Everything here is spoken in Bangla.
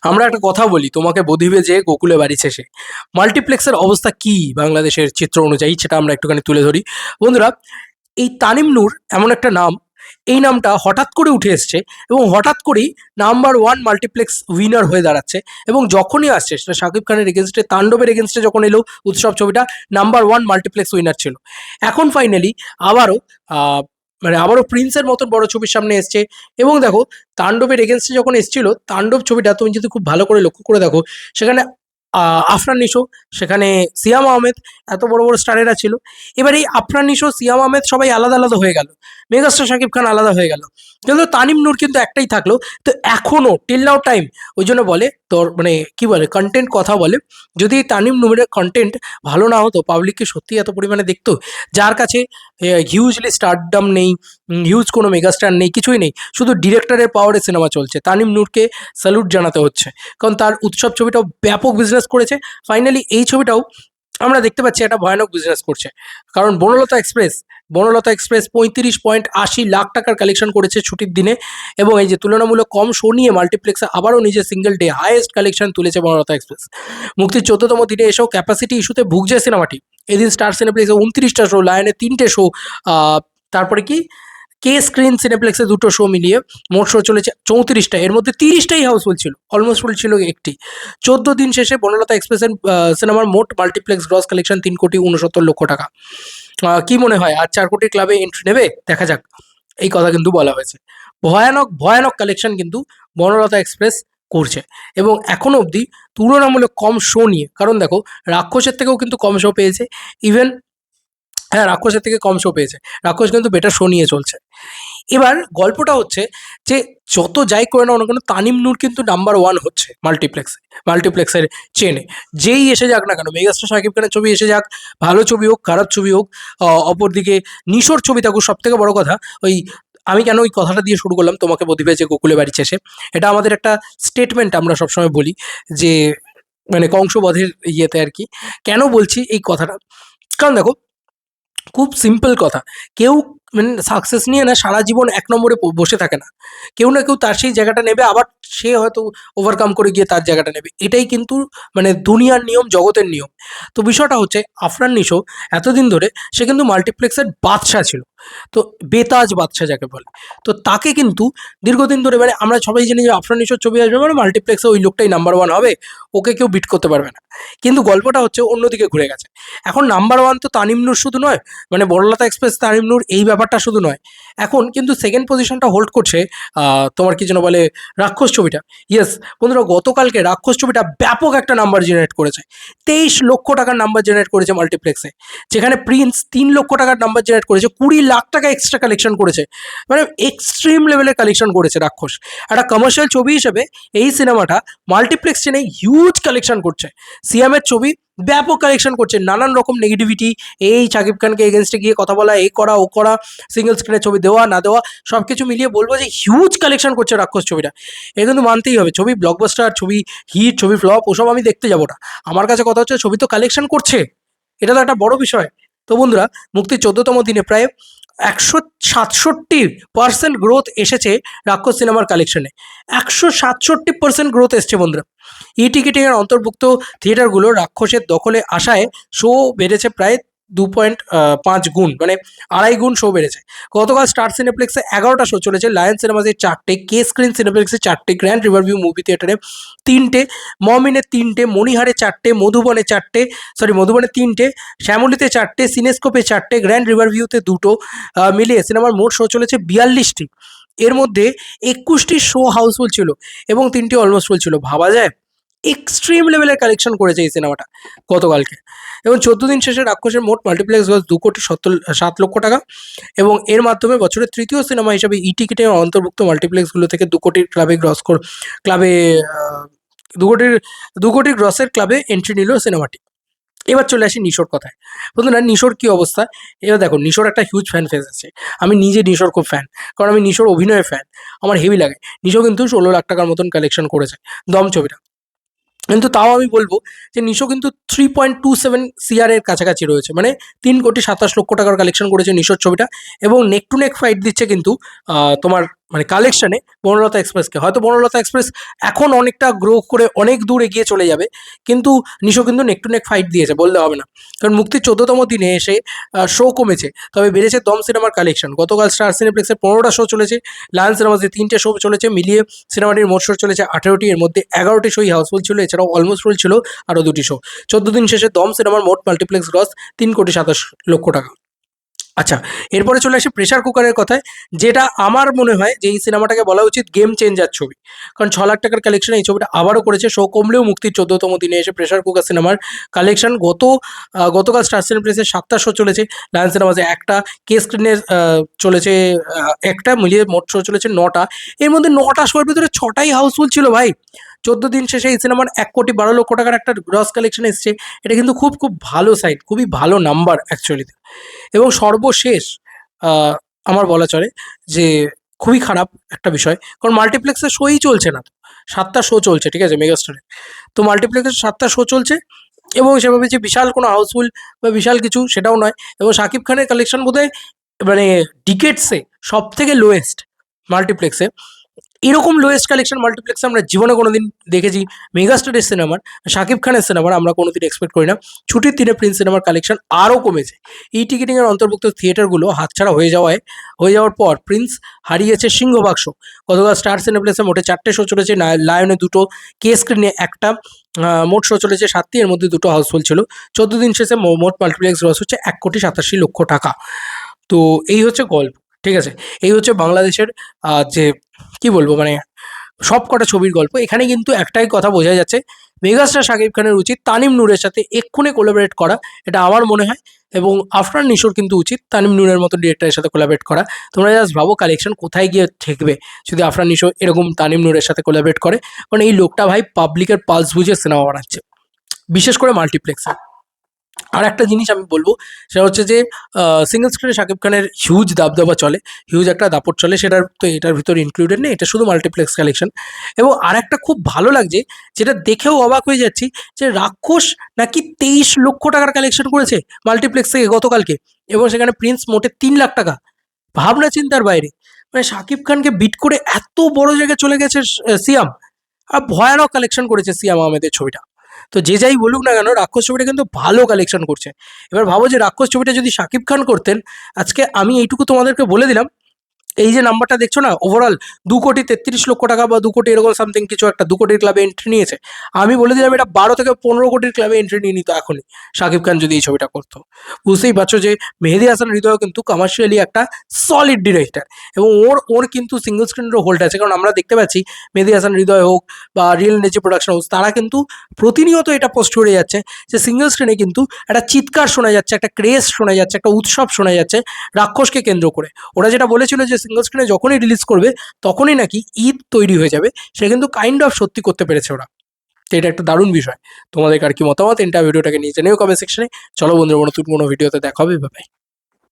আমরা একটা কথা বলি, তোমাকে বধিবে যে গোকুলে বাড়ি শেষে। মাল্টিপ্লেক্সের অবস্থা কি বাংলাদেশের চিত্র অনুযায়ী সেটা আমরা একটুখানি তুলে ধরি। বন্ধুরা, এই তানিম নূর এমন একটা নাম, এই নামটা হঠাৎ করে উঠে এসছে এবং হঠাৎ করেই নাম্বার ওয়ান মাল্টিপ্লেক্স উইনার হয়ে দাঁড়াচ্ছে। এবং যখনই আসছে সেটা শাকিব খানের এগেনস্টে, তাণ্ডবের এগেনস্টে যখন এলো উৎসব ছবিটা, নাম্বার ওয়ান মাল্টিপ্লেক্স উইনার ছিল। এখন ফাইনালি আবারও আবারও প্রিন্সের মতন বড় ছবির সামনে এসছে। এবং দেখো, তাণ্ডবের এগেনস্টে যখন এসেছিল তাণ্ডব ছবিটা, তুমি যদি খুব ভালো করে লক্ষ্য করে দেখো, সেখানে আফরান নিশো, সেখানে সিয়াম আহমেদ, এত বড় বড় স্টারেরা ছিল। এবার এই আফরান নিশো, সিয়াম আহমেদ সবাই আলাদা আলাদা হয়ে গেল, মেগাস্টার শাকিব খান আলাদা হয়ে গেল, কিন্তু তানিম নূর কিন্তু একটাই থাকলো। তো এখনো টিল নাও টাইম, ওই জন্য বলে তোর কি বলে কন্টেন্ট কথা বলে, যদি তানিম নূরের কন্টেন্ট ভালো না হতো, পাবলিক কি সত্যি এত পরিমাণে দেখতো? যার কাছে হিউজলি স্টারডাম নেই, হিউজ কোনো মেগাস্টার নেই, কিছুই নেই, শুধু ডিরেক্টরের পাওয়ারে সিনেমা চলছে, তানিম নূরকে স্যালুট জানাতে হচ্ছে। কারণ তার উৎসব ছবিটাও ব্যাপক বিজনেস করেছে। ফাইনালি এই ছবিটাও আমরা দেখতে পাচ্ছি একটা ভয়ানক বিজনেস করছে। কারণ বনলতা এক্সপ্রেস 35.80 লাখ টাকার কালেকশন করেছে ছুটির দিনে। এবং এই যে তুলনামূলক কম শো নিয়ে মাল্টিপ্লেক্সে আবারও নিজের সিঙ্গেল ডে হাইয়েস্ট কালেকশন তুলেছে বনলতা এক্সপ্রেস। মুক্তির 14তম দিনে এসেও ক্যাপাসিটি ইস্যুতে ভুগছে সিনেমাটি। এদিন স্টার সিনেপ্লেক্সে 29টা শো, লায়নে 3টে শো, তারপরে কি কে স্ক্রিন সিনেপ্লেক্সে 2টো শো মিলিয়ে মোট শো চলেছে 34টা, এর মধ্যে 30টাই হাউসফুল ছিল, অলমোস্ট ফুল ছিল একটি। 14 দিন শেষে বনলতা এক্সপ্রেসের সিনেমার মোট মাল্টিপ্লেক্স গ্রস কালেকশন 3,69,00,000 টাকা। কি মনে হয় আর 4 কোটির ক্লাবে এন্ট্রি নেবে? দেখা যাক। এই কথা কিন্তু বলা হয়েছে। ভয়ানক ভয়ানক কালেকশন কিন্তু বনলতা এক্সপ্রেস করছে, এবং এখনো অবধি তুলনামূলক কম শো নিয়ে। কারণ দেখো, রাক্ষসের থেকেও কিন্তু কম শো পেয়েছে। ইভেন হ্যাঁ, রাক্ষসের থেকে কম শো পেয়েছে, রাক্ষস কিন্তু বেটার শো নিয়ে চলছে। এবার গল্পটা হচ্ছে যে, যত যাই করে না কেন, তানিম নূর কিন্তু নাম্বার ওয়ান হচ্ছে মাল্টিপ্লেক্সের চেনে। যেই এসে যাক না কেন, মেগাস্টার শাকিব খানের ছবি এসে যাক, ভালো ছবি হোক খারাপ ছবি হোক, অপরদিকে নিশোর ছবি থাকুক, সব থেকে বড় কথা ওই, আমি কেন ওই কথাটা দিয়ে শুরু করলাম, তোমাকে বধিবে যে গোকুলে বাড়ি শেষে, এটা আমাদের একটা স্টেটমেন্ট, আমরা সবসময় বলি যে, কংসবধের ইয়েতে আর কি। কেন বলছি এই কথাটা? কারণ দেখো, খুব সিম্পল কথা, কেউ সাকসেস নিয়ে না সারা জীবন এক নম্বরে বসে থাকে না। কেউ না কেউ তার সেই জায়গাটা নেবে, আবার সে হয়তো ওভারকাম করে গিয়ে তার জায়গাটা নেবে। এটাই কিন্তু দুনিয়ার নিয়ম, জগতের নিয়ম। তো বিষয়টা হচ্ছে, আফরান নিশো এতদিন ধরে সে কিন্তু মাল্টিপ্লেক্সের বাদশা ছিল, তো বেতাজ বাদশা যাকে বলে। তো তাকে কিন্তু দীর্ঘদিন ধরে, আমরা সবাই জানি যে আফরান নিশোর ছবি আসবে মাল্টিপ্লেক্সে ওই লোকটাই নাম্বার ওয়ান হবে, ওকে কেউ বিট করতে পারবে না। কিন্তু গল্পটা হচ্ছে অন্যদিকে ঘুরে গেছে। এখন নাম্বার ওয়ান তো তানিম নূর শুধু নয়, বনলতা এক্সপ্রেস, তানিম নূর, এই ব্যাপারটা শুধু নয়। এখন কিন্তু সেকেন্ড পজিশনটা হোল্ড করছে তোমার কি যেন বলে, রাক্ষস ছবিটা। ইয়েস বন্ধুরা, গতকালকে রাক্ষস ছবিটা ব্যাপক একটা নাম্বার জেনারেট করেছে। 23 লক্ষ টাকার নাম্বার জেনারেট করেছে মাল্টিপ্লেক্সে, যেখানে প্রিন্স 3 লক্ষ টাকার নাম্বার জেনারেট করেছে, 20 লাখ টাকা এক্সট্রা কালেকশন করেছে। এক্সট্রিম লেভেলের কালেকশন করেছে রাক্ষস। একটা কমার্শিয়াল ছবি হিসেবে এই সিনেমাটা মাল্টিপ্লেক্স চেনে হিউজ কালেকশন করছে। সিয়ামের ছবি ব্যাপক কালেকশন করছে, নানান রকম নেগেটিভিটি, এই শাকিব খানকে এগেনস্টে গিয়ে কথা বলা, এই করা ও করা, সিঙ্গেল স্ক্রিনের ছবি দেওয়া না দেওয়া, সব কিছু মিলিয়ে বলবো যে হিউজ কালেকশন করছে রাক্ষস ছবিটা। এ কিন্তু মানতেই হবে, ছবি ব্লকবাস্টার, ছবি হিট, ছবি ফ্লপ, ওসব আমি দেখতে যাবো না। আমার কাছে কথা হচ্ছে, ছবি তো কালেকশন করছে, এটা তো একটা বড় বিষয়। তো বন্ধুরা, মুক্তির 14তম দিনে প্রায় 167% গ্রোথ এসেছে রাক্ষস সিনেমার কালেকশনে। 167% গ্রোথ এসছে বন্ধুরা। ই টিকিটিংয়ের অন্তর্ভুক্ত থিয়েটারগুলো রাক্ষসের দখলে আসায় শো বেড়েছে প্রায় 2.5 গুণ, 2.5 গুণ শো বেড়েছে। গতকাল স্টার সিনেপ্লেক্সে 11টা শো চলেছে, লায়ন সিনেমাসে 4টে, কে স্ক্রিন সিনেপ্লেক্সে 4টে, গ্র্যান্ড রিভারভিউ মুভি থিয়েটারে 3টে, মমিনে 3টে, মণিহারে 4টে, মধুবনে 4টে, মধুবনে 3টে, শ্যামলীতে 4টে, সিনেস্কোপে 4টে, গ্র্যান্ড রিভারভিউতে 2টো, মিলিয়ে সিনেমার মোট শো চলেছে 42টি। এর মধ্যে 21টি শো হাউসফুল ছিল এবং 3টি অলমোস্ট ফুল ছিল। ভাবা যায় এক্সট্রিম লেভেলের কালেকশন করেছে এই সিনেমাটা গতকালকে। এবং 14 দিন শেষে রাক্ষসের মোট মাল্টিপ্লেক্স গ্রস 2,70,07,00,000 টাকা, এবং এর মাধ্যমে বছরের তৃতীয় সিনেমা হিসাবে ই টিকিটে অন্তর্ভুক্ত মাল্টিপ্লেক্সগুলো থেকে 2 কোটির ক্লাবে 2 কোটির গ্রসের ক্লাবে এন্ট্রি নিল সিনেমাটি। এবার চলে আসি নিশোর কথায়। বন্ধুরা, নিশোর কি অবস্থা? এবার দেখো, নিশোর একটা হিউজ ফ্যান ফেস আছে। আমি নিজে নিশোর খুব ফ্যান, কারণ আমি নিশোর অভিনয়ের ফ্যান, আমার হেভি লাগে। নিশো কিন্তু 16 লাখ টাকার মতন কালেকশন করেছে দম ছবিটা। কিন্তু তাও আমি বলবো যে নিশো কিন্তু 3.27 CR কাছাকাছি রয়েছে, 3,27,00,000 টাকার কালেকশন করেছে নিশোর ছবিটা। এবং নেক টু নেক ফাইট দিচ্ছে কিন্তু তোমার মানে কালেকশনে বনলতা এক্সপ্রেসকে। হয়তো বনলতা এক্সপ্রেস এখন অনেকটা গ্রো করে অনেক দূর এগিয়ে চলে যাবে, কিন্তু নিশো কিন্তু নেক টু নেক ফাইট দিয়েছে বললে হবে না। কারণ মুক্তির 14তম দিনে এসে শো কমেছে, তবে বেড়েছে দম সিনেমার কালেকশন। গতকাল স্টার সিনেপ্লেক্সের 15টা শো চলেছে, লায়ন সিনেমাসে 3টে শো চলেছে, মিলিয়ে সিনেমাটির মোট শো চলেছে 18টি। এর মধ্যে 11টি শোই হাউসফুল ছিল, এছাড়াও অলমোস্ট ফুল ছিল আরও 2টি শো। 14 দিন শেষে দম সিনেমার মোট মাল্টিপ্লেক্স গ্রস 3,27,00,000 টাকা। আচ্ছা, এরপরে চলে আসি প্রেসার কুকারের কথায়, যেটা আমার মনে হয় যে এই সিনেমাটাকে বলা উচিত গেম চেঞ্জার ছবি। কারণ 6 লাখ টাকার কালেকশন এই ছবিটা আবারও করেছে, শো কমলেও মুক্তির 14তম দিনে এসে প্রেসার কুকার সিনেমার কালেকশন গতকাল স্টার সিনেপ্লেক্সের 7টা শো চলেছে, লায়ন সিনেমাসে একটা, কে স্ক্রিনে চলেছে একটা, মিলিয়ে মোট শো চলেছে 9টা। এর মধ্যে 9টা শোয়ের ভিতরে 6টাই হাউসফুল ছিল ভাই। 14 দিন শেষে এই সিনেমার 1,12,00,000 টাকার একটা গ্রস কালেকশন এসছে। এটা কিন্তু খুব খুব ভালো সাইড, খুবই ভালো নাম্বার অ্যাকচুয়ালিতে। এবং সর্বশেষ আহ, আমার বলা চলে যে খুবই খারাপ একটা বিষয়, কারণ মাল্টিপ্লেক্সের শোই চলছে না তো। 7টা শো চলছে, ঠিক আছে, মেগাস্টারে। তো মাল্টিপ্লেক্সের 7টা শো চলছে, এবং সেভাবে যে বিশাল কোনো হাউসফুল বা বিশাল কিছু সেটাও নয়। এবং শাকিব খানের কালেকশন বোধহয় মানে ডিকেটসে সব থেকে লোয়েস্ট মাল্টিপ্লেক্সে। এরকম লোয়েস্ট কালেকশন মাল্টিপ্লেক্সে আমরা জীবনে কোনোদিন দেখেছি মেগাস্টারের সিনেমার, শাকিব খানের সিনেমার আমরা কোনোদিন এক্সপেক্ট করি না। ছুটির দিনে প্রিন্স সিনেমার কালেকশন আরও কমেছে। এই টিকিটিংয়ের অন্তর্ভুক্ত থিয়েটারগুলো হাতছাড়া হয়ে যাওয়ার পর প্রিন্স হারিয়েছে সিংহভাগ শো। গতকাল স্টার সিনেপ্লেক্সে মোটে 4টে শো চলেছে, লায়নে 2টো, কে স্ক্রিনে একটা, মোট শো চলেছে 7টি, এর মধ্যে 2টো হাউসফুল ছিল। 14 দিন শেষে মোট মাল্টিপ্লেক্স গ্রস হচ্ছে 1,87,00,000 টাকা। তো এই হচ্ছে গল্প, ঠিক আছে। এই হচ্ছে বাংলাদেশের যে কি বলবো মানে সব কটা ছবির গল্প। এখানে কিন্তু একটাই কথা বোঝা যাচ্ছে, মেগাস্টার শাকিব খানের উচিত তানিম নূরের সাথে এক্ষুনি কোলাবরেট করা, এটা আমার মনে হয়। এবং আফরান নিশোর কিন্তু উচিত তানিম নূরের মতো ডিরেক্টরের সাথে কোলাবরেট করা। তোমরা জাস্ট ভাবো কালেকশন কোথায় গিয়ে ঠেকবে যদি আফরান নিশো এরকম তানিম নূরের সাথে কোলাবরেট করে। কারণ এই লোকটা ভাই পাবলিকের পালস বুঝে সিনেমা বানাচ্ছে, বিশেষ করে মাল্টিপ্লেক্সে। আর একটা জিনিস আমি বলবো, সেটা হচ্ছে যে সিঙ্গেল স্ক্রিনে শাকিব খানের হিউজ দাবদাবা চলে, হিউজ একটা দাপট চলে, সেটার তো এটার ভিতরে ইনক্লুডেড নেই, এটা শুধু মাল্টিপ্লেক্স কালেকশন। এবং আর একটা খুব ভালো লাগছে, যেটা দেখেও অবাক হয়ে যাচ্ছি, যে রাক্ষস নাকি 23 লক্ষ টাকার কালেকশন করেছে মাল্টিপ্লেক্স থেকে গতকালকে, এবং সেখানে প্রিন্স মোটে 3 লাখ টাকা। ভাবনা চিন্তার বাইরে, মানে শাকিব খানকে বিট করে এত বড় জায়গায় চলে গেছে সিয়াম। আর ভয়ানক কালেকশন করেছে সিয়াম আহমেদের ছবিটা। তো যে যাই বলুক না কেন, রাক্ষস ছবিটা কিন্তু ভালো কালেকশন করছে। এবার ভাবো যে রাক্ষস ছবিটা যদি শাকিব খান করতেন, আজকে আমি এইটুকু তোমাদেরকে বলে দিলাম, এই যে নাম্বারটা দেখছো না ওভারঅল 2,33,00,000 টাকা বা 2 কোটি এরকম সামথিং কিছু একটা, 2 কোটির ক্লাবে এন্ট্রি নিয়েছে। আমি বলে দিলাম এটা 12 থেকে 15 কোটির ক্লাবে এন্ট্রি নিয়ে নিত এখনই শাকিব খান যদি এই ছবিটা করতো। বুঝতেই পারছো যে মেহেদী হাসান হৃদয় কিন্তু কমার্শিয়ালি একটা সলিড ডিরেক্টর, এবং ওর ওর কিন্তু সিঙ্গল স্ক্রিনেরও হোল্ড আছে। কারণ আমরা দেখতে পাচ্ছি মেহেদী হাসান হৃদয় হোক বা রিয়েল নেজি প্রোডাকশন হাউস, তারা কিন্তু প্রতিনিয়ত এটা পোস্ট করে যাচ্ছে যে সিঙ্গল স্ক্রিনে কিন্তু একটা চিৎকার শোনা যাচ্ছে, একটা ক্রেজ শোনা যাচ্ছে, একটা উৎসব শোনা যাচ্ছে রাক্ষসকে কেন্দ্র করে। ওরা যেটা বলেছিল যে সিঙ্গল স্ক্রিনে যখনই রিলিজ করবে তখনই নাকি ঈদ তৈরি হয়ে যাবে, সে কিন্তু কাইন্ড অফ সত্যি করতে পেরেছে ওরা। তো এটা একটা দারুণ বিষয়। তোমাদের আর কি মতামত এটা ভিডিওটাকে নিয়ে জানিও কমেন্ট সেকশনে। চলো বন্ধুরা, নতুন কোনো ভিডিওতে দেখা হবে, বাই।